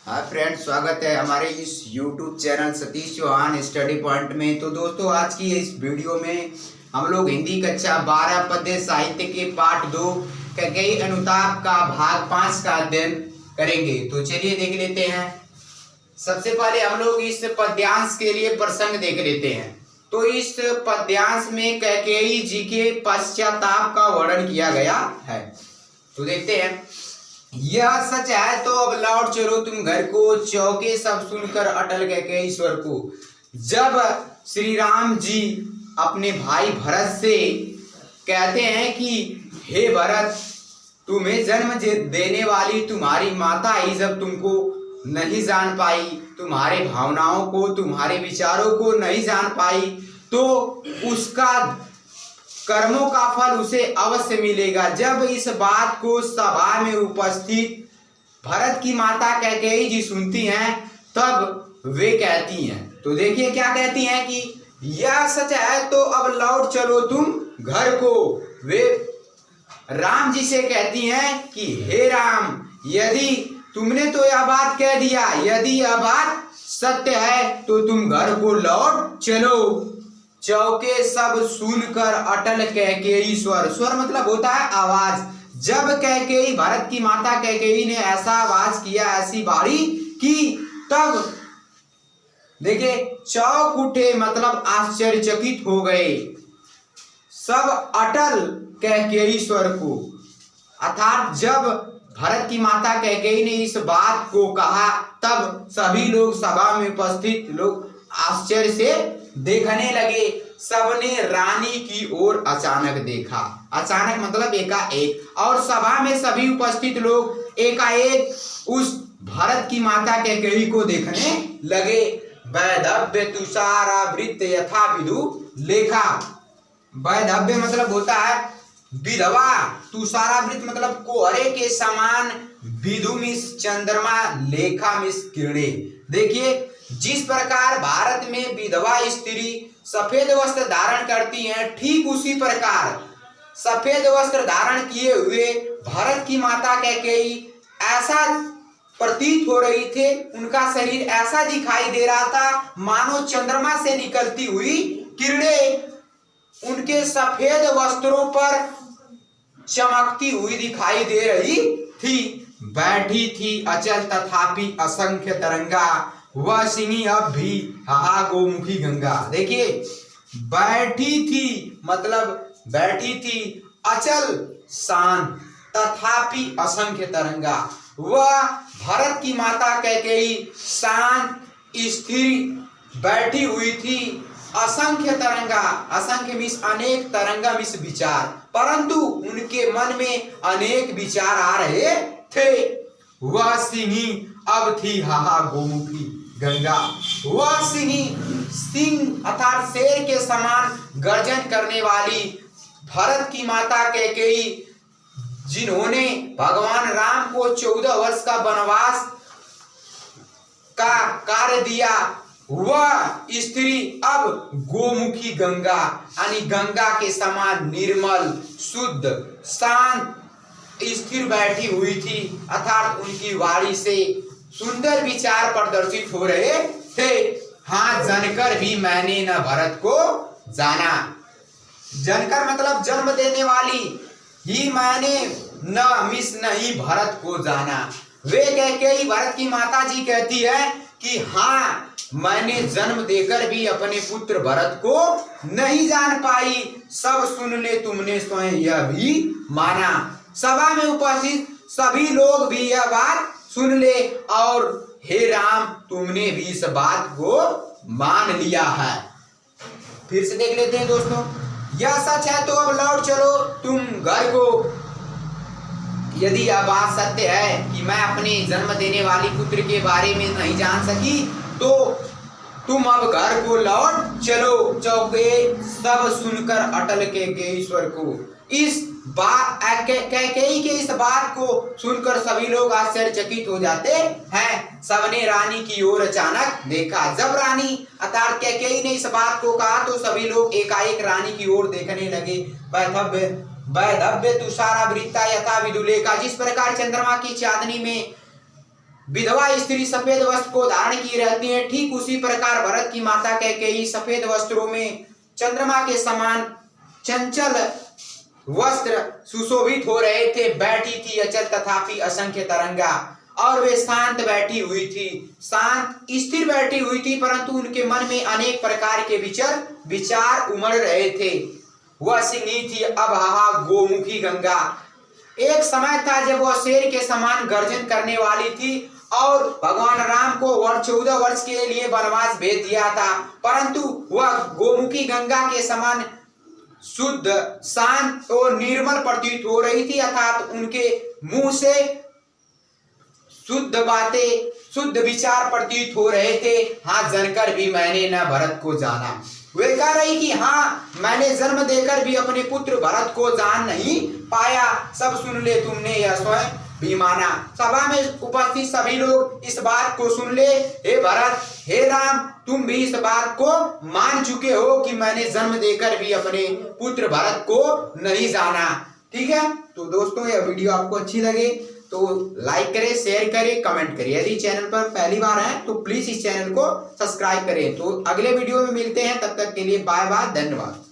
हाँ फ्रेंड, स्वागत है हमारे इस YouTube channel Satish Chauhan study point में। तो दोस्तों, आज की इस वीडियो में हम लोग हिंदी कक्षा 12 पद्य साहित्य के पाठ 2 कैकेयी अनुताप का भाग 5 का अध्ययन करेंगे। तो चलिए देख लेते हैं। सबसे पहले हम लोग इस पद्यांश के लिए प्रसंग देख लेते हैं। तो इस पद्यांश में कैकेयी जी के पश्चाताप का वर्णन किया गया है। तो देखते हैं। यह सच है तो अब लौट चलो तुम घर को, चौके सब सुनकर अटल कैकेयी स्वर को। जब श्री राम जी अपने भाई भरत से कहते हैं कि हे भरत, तुम्हें जन्म देने वाली तुम्हारी माता ही जब तुमको नहीं जान पाई, तुम्हारे भावनाओं को, तुम्हारे विचारों को नहीं जान पाई, तो उसका कर्मों का फल उसे अवश्य मिलेगा। जब इस बात को सभा में उपस्थित भरत की माता कैकेयी जी सुनती हैं, तब वे कहती हैं, तो देखिए क्या कहती हैं कि यह सच है तो अब लौट चलो तुम घर को। वे राम जी से कहती हैं कि हे राम, यदि तुमने तो यह बात कह दिया, यदि यह बात सत्य है तो तुम घर को लौट चलो। चौके सब सुनकर अटल कैकेयी स्वर, स्वर मतलब होता है आवाज। जब कैकेयी, भरत की माता कैकेयी ने ऐसा आवाज किया, ऐसी बारी की, तब देखिए चौक उठे मतलब आश्चर्यचकित हो गए सब अटल कैकेयी स्वर को। अर्थात जब भरत की माता कैकेयी ने इस बात को कहा, तब सभी लोग, सभा में उपस्थित लोग आश्चर्य से देखने लगे। सबने रानी की ओर अचानक देखा, अचानक मतलब एकाएक, और सभा में सभी उपस्थित लोग एकाएक उस भरत की माता कैकेयी को देखने लगे। वैधव्य तुषारावृत यथा विदु लेखा। वैधव्य मतलब होता है विधवा, तुषारावृत मतलब कोहरे के समान, विदु मिस चंद्रमा, लेखा मिस किरणें। देखिए जिस प्रकार भारत में विधवा स्त्री सफेद वस्त्र धारण करती हैं, ठीक उसी प्रकार सफेद वस्त्र धारण किए हुए भरत की माता कैकेयी ऐसा प्रतीत हो रही थे, उनका शरीर ऐसा दिखाई दे रहा था मानो चंद्रमा से निकलती हुई किरणें उनके सफेद वस्त्रों पर चमकती हुई दिखाई दे रही थी। बैठी थी अचल तथापि असंख्य तरंगा, वह सिंही अब भी हाहा गोमुखी गंगा। देखिए बैठी थी मतलब बैठी थी अचल शांत, तथापि असंख्य तरंगा। वह भरत की माता कैकेयी शांत स्थिर बैठी हुई थी। असंख्य तरंगा, असंख्य मिस अनेक, तरंगा मिस विचार, परंतु उनके मन में अनेक विचार आ रहे थे। वह सिंही अब थी हाहा गोमुखी गंगा। वह सिंही, सिंह अर्थात शेर के समान गर्जन करने वाली भरत की माता कैकेयी, जिन्होंने भगवान राम को 14 वर्ष का वनवास का कार्य दिया, वह स्त्री अब गोमुखी गंगा यानी गंगा के समान निर्मल, शुद्ध, शांत, स्थिर बैठी हुई थी। अर्थात उनकी वाणी से सुंदर विचार प्रदर्शित हो रहे थे। हाँ, जनकर भी मैंने न भरत को जाना। जनकर मतलब जन्म देने वाली, ही मैंने न मिस नहीं भरत को जाना। वे कैकेयी भरत की माता जी कहती है कि हाँ, मैंने जन्म देकर भी अपने पुत्र भरत को नहीं जान पाई। सब सुन ले तुमने स्वयं यह भी माना। सभा में उपस्थित सभी लोग भी यह बात सुन ले, और हे राम, तुमने भी इस बात को मान लिया है। फिर से देख लेते हैं दोस्तों। यह सच है तो अब लौट चलो तुम घर को। यदि यह बात सत्य है कि मैं अपने जन्म देने वाली पुत्र के बारे में नहीं जान सकी, तो तुम अब घर को लौट चलो। चौके सब सुनकर अटल कैकेयी स्वर को। इस बात कैकेयी के इस बात को सुनकर सभी लोग आश्चर्यचकित हो जाते हैं। सबने रानी की ओर अचानक देखा। जब रानी अर्थात कैकेयी ने इस बात को कहा, तो सभी लोग एकाएक रानी की ओर देखने लगे। वैधव्य तुषारावृता यथा विदुलेखा। जिस प्रकार चंद्रमा की चांदनी में विधवा स्त्री सफेद वस्त्र को धारण की रहती है, ठीक उसी प्रकार भरत की माता कैकेयी सफेद वस्त्रों में चंद्रमा के समान चंचल वस्त्र सुशोभित हो रहे थे। बैठी थी अचल तथापि असंख्य तरंगा, और वे शांत बैठी हुई थी, शांत स्थिर बैठी हुई थी, परंतु उनके मन में अनेक प्रकार के विचार उमड़ रहे थे। वह सिंही थी अबहा गोमुखी गंगा। एक समय था जब वह शेर के समान गर्जन करने वाली थी और भगवान राम को 14 वर्ष के लिए वनवास भेज दिया था, परंतु वह गोमुखी गंगा के समान शुद्ध, शांत और निर्मल प्रतीत हो रही थी, अर्थात उनके मुंह से शुद्ध बातें, शुद्ध विचार प्रतीत हो रहे थे। हाँ, जानकर भी मैंने न भरत को जाना। वे कह रही कि हाँ, मैंने जन्म देकर भी अपने पुत्र भरत को जान नहीं पाया। सब सुन ले तुमने यह स्वयं भी माना। सभा में उपस्थित सभी लोग इस बात को सुन ले। हे भरत, हे राम, तुम भी इस बात को मान चुके हो कि मैंने जन्म देकर भी अपने पुत्र भरत को नहीं जाना। ठीक है, तो दोस्तों यह वीडियो आपको अच्छी लगे तो लाइक करें, शेयर करें, कमेंट करें। यदि चैनल पर पहली बार है तो प्लीज इस चैनल को सब्सक्राइब करें। तो अगले वीडियो में मिलते हैं, तब तक के लिए बाय बाय, धन्यवाद।